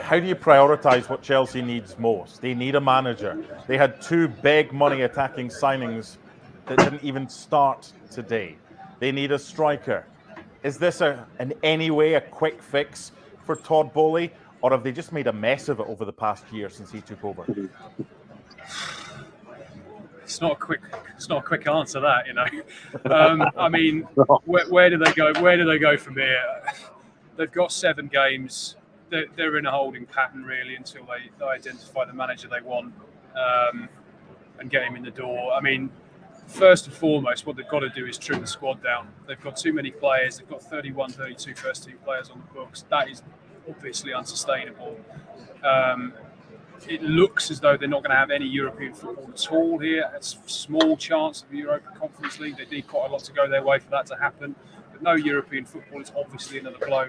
how do you prioritise what Chelsea needs most? They need a manager. They had 2 big money attacking signings that didn't even start today. They need a striker. Is this in any way a quick fix for Todd Boehly, or have they just made a mess of it over the past year since he took over? It's not a quick answer, that, you know. I mean, where do they go? Where do they go from here? They've got 7 games. They're in a holding pattern really until they identify the manager they want and get him in the door. I mean, first and foremost, what they've got to do is trim the squad down. They've got too many players. They've got 31, 32 first-team players on the books. That is obviously unsustainable. It looks as though they're not going to have any European football at all here. It's a small chance of the Europa Conference League. They need quite a lot to go their way for that to happen. But no European football is obviously another blow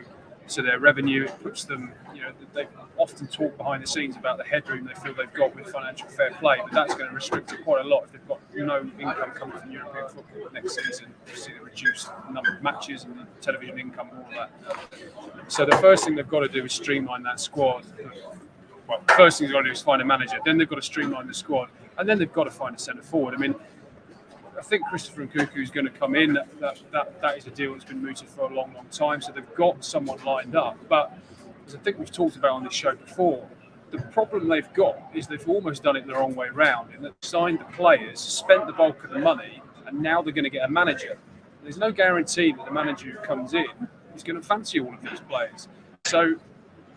to their revenue. It puts them, you know, they often talk behind the scenes about the headroom they feel they've got with financial fair play, but that's going to restrict it quite a lot if they've got no income coming from European football next season. You see the reduced number of matches and the television income and all of that. So the first thing they've got to do is streamline that squad. Well, the first thing they've got to do is find a manager. Then they've got to streamline the squad, and then they've got to find a centre forward. I mean, I think Christopher Nkunku is going to come in. That is a deal that's been mooted for a long, long time. So they've got someone lined up. But as I think we've talked about on this show before, the problem they've got is they've almost done it the wrong way round. And they've signed the players, spent the bulk of the money, and now they're going to get a manager. There's no guarantee that the manager who comes in is going to fancy all of these players. So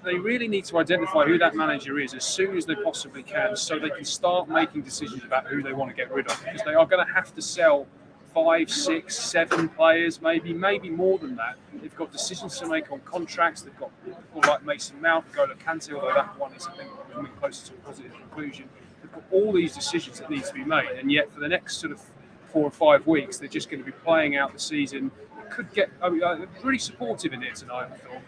they really need to identify who that manager is as soon as they possibly can, so they can start making decisions about who they want to get rid of, because they are going to have to sell 5, 6, 7 players, maybe more than that. They've got decisions to make on contracts. They've got people like Mason Mount, N'Golo Kante, although that one is, I think, coming closer to a positive conclusion. They've got all these decisions that need to be made, and yet for the next sort of 4 or 5 weeks, they're just going to be playing out the season. It could get really supportive in here tonight, I thought.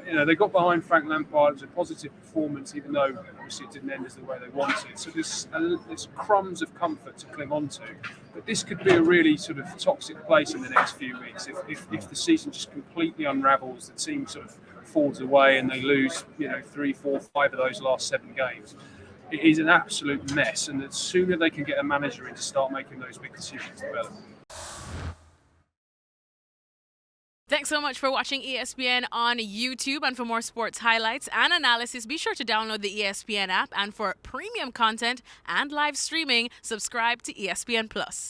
You know, they got behind Frank Lampard. It was a positive performance, even though obviously it didn't end as the way they wanted. So there's crumbs of comfort to cling on to. But this could be a really sort of toxic place in the next few weeks. If the season just completely unravels, the team sort of falls away and they lose, you know, 3, 4, 5 of those last 7 games. It is an absolute mess. And the sooner they can get a manager in to start making those big decisions, the better. Thanks so much for watching ESPN on YouTube. And for more sports highlights and analysis, be sure to download the ESPN app. And for premium content and live streaming, subscribe to ESPN Plus.